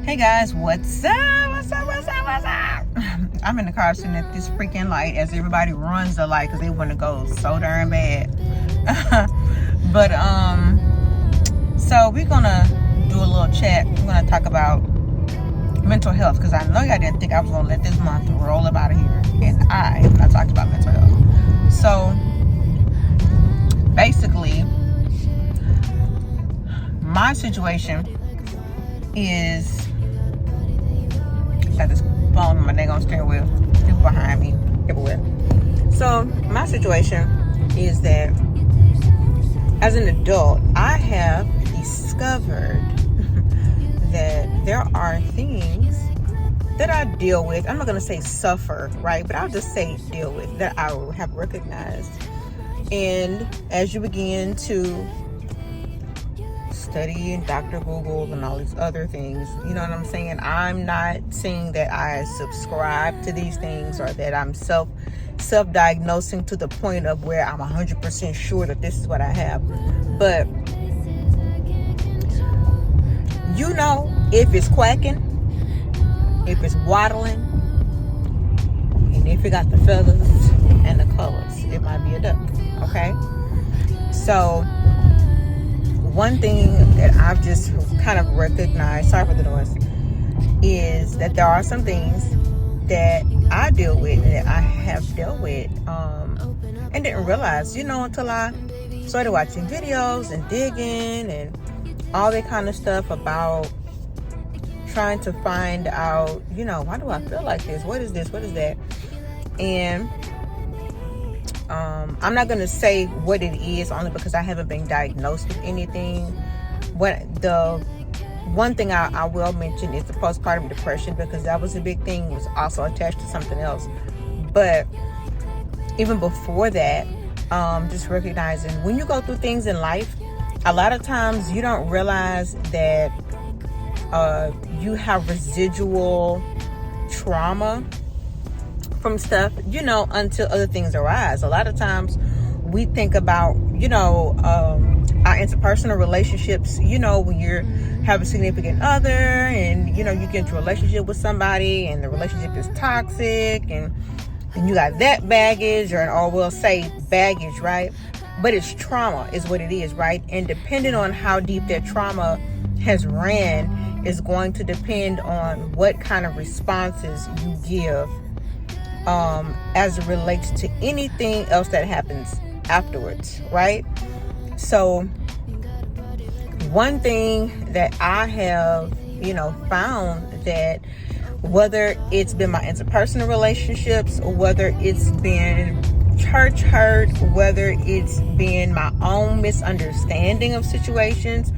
Hey guys, what's up? I'm in the car sitting at this freaking light as everybody runs the light because they want to go so darn bad. But so we're gonna do a little chat. We're gonna talk about mental health because I know y'all didn't think I was gonna let this month roll up out of here, and I have not talked about mental health. So basically, my situation is, got this phone on my dang on steering wheel, people behind me, everywhere. So my situation is that as an adult, I have discovered that there are things that I deal with. I'm not going to say suffer, right? But I'll just say deal with, that I have recognized. And as you begin to study and Dr. Google and all these other things, you know what I'm saying? I'm not saying that I subscribe to these things or that I'm self-diagnosing to the point of where I'm 100% sure that this is what I have. But you know, if it's quacking, if it's waddling, and if it got the feathers and the colors, it might be a duck, okay? So one thing that I've just kind of recognized, sorry for the noise, is that there are some things that I deal with, that I have dealt with, and didn't realize, until I started watching videos and digging and all that kind of stuff about trying to find out, why do I feel like this? What is this? What is that? And I'm not going to say what it is, only because I haven't been diagnosed with anything. What the one thing I will mention is the postpartum depression, because that was a big thing. It was also attached to something else. But even before that, just recognizing when you go through things in life, a lot of times you don't realize that you have residual trauma from stuff, until other things arise. A lot of times we think about, our interpersonal relationships, when you're have a significant other and, you get into a relationship with somebody and the relationship is toxic and you got that baggage, or we'll say baggage, right? But it's trauma is what it is, right? And depending on how deep that trauma has ran is going to depend on what kind of responses you give as it relates to anything else that happens afterwards, right? So one thing that I have, found, that whether it's been my interpersonal relationships, or whether it's been church hurt, whether it's been my own misunderstanding of situations,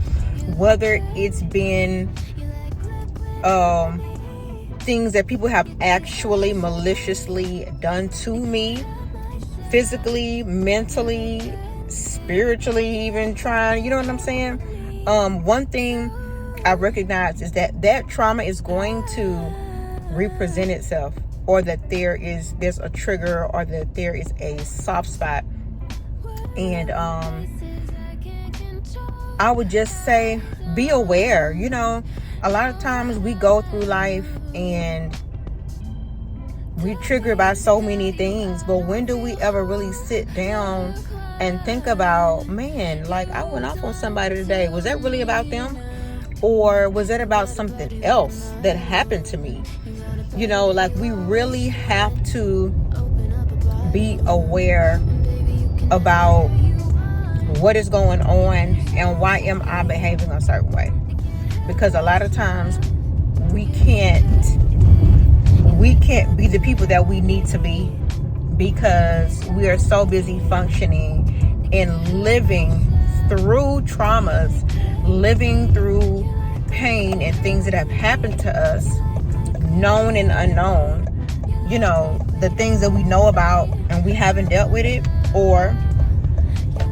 whether it's been things that people have actually maliciously done to me, physically, mentally, spiritually, even trying, you know what I'm saying? One thing I recognize is that trauma is going to represent itself, or that there's a trigger, or that there is a soft spot. And I would just say, be aware. A lot of times we go through life and we triggered by so many things, but when do we ever really sit down and think about, man, like I went off on somebody today. Was that really about them? Or was that about something else that happened to me? Like we really have to be aware about what is going on and why am I behaving a certain way. Because a lot of times we can't be the people that we need to be, because we are so busy functioning and living through traumas, living through pain and things that have happened to us, known and unknown. The things that we know about and we haven't dealt with it, or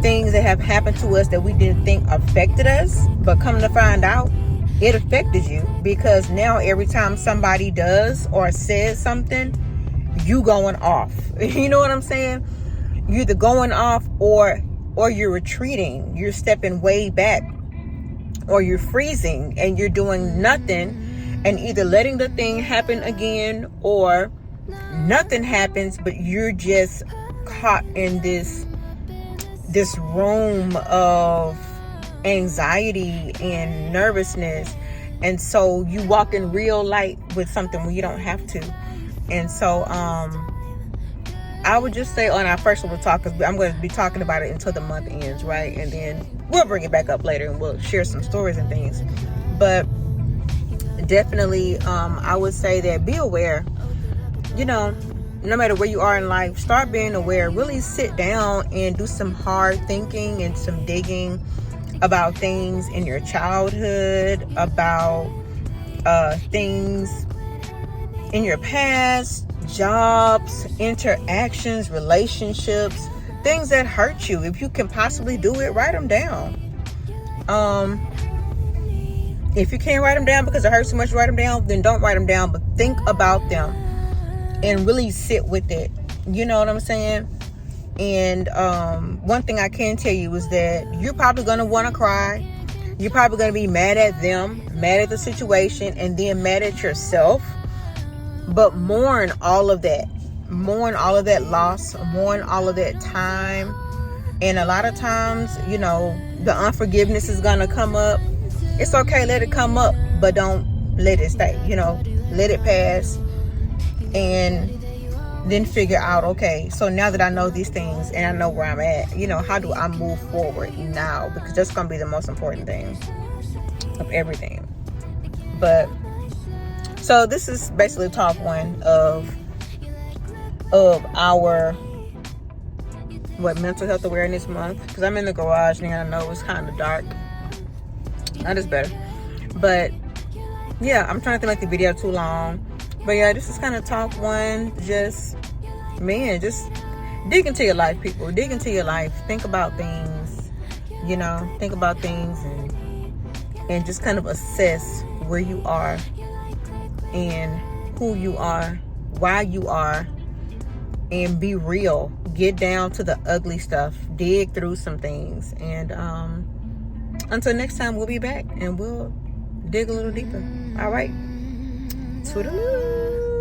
things that have happened to us that we didn't think affected us, but come to find out it affected you, because now every time somebody does or says something, you going off. You know what I'm saying? You're either going off or you're retreating, you're stepping way back, or you're freezing and you're doing nothing and either letting the thing happen again, or nothing happens, but you're just caught in this room of anxiety and nervousness. And so you walk in real light with something when you don't have to. And so I would just say on our first little talk, because I'm going to be talking about it until the month ends, right? And then we'll bring it back up later and we'll share some stories and things. But definitely, I would say that be aware. No matter where you are in life, start being aware. Really sit down and do some hard thinking and some digging about things in your childhood, about things in your past, jobs, interactions, relationships, things that hurt you. If you can possibly do it, write them down. If you can't write them down because it hurts too much to write them down, then don't write them down, but think about them and really sit with it. You know what I'm saying? And one thing I can tell you is that you're probably going to want to cry. You're probably going to be mad at them, mad at the situation, and then mad at yourself. But mourn all of that. Mourn all of that loss. Mourn all of that time. And a lot of times, the unforgiveness is going to come up. It's okay, let it come up, but don't let it stay. Let it pass. And then figure out, okay, so now that I know these things and I know where I'm at, how do I move forward now? Because that's going to be the most important thing of everything. But so this is basically talk one of our mental health awareness month, because I'm in the garage and I know it's kind of dark. That is better. But yeah, I'm trying to make the video too long. But yeah, this is kind of talk one. Just dig into your life, people. Dig into your life. Think about things. Think about things and just kind of assess where you are and who you are, why you are, and be real. Get down to the ugly stuff. Dig through some things. And until next time, we'll be back and we'll dig a little deeper. All right. Toodaloo.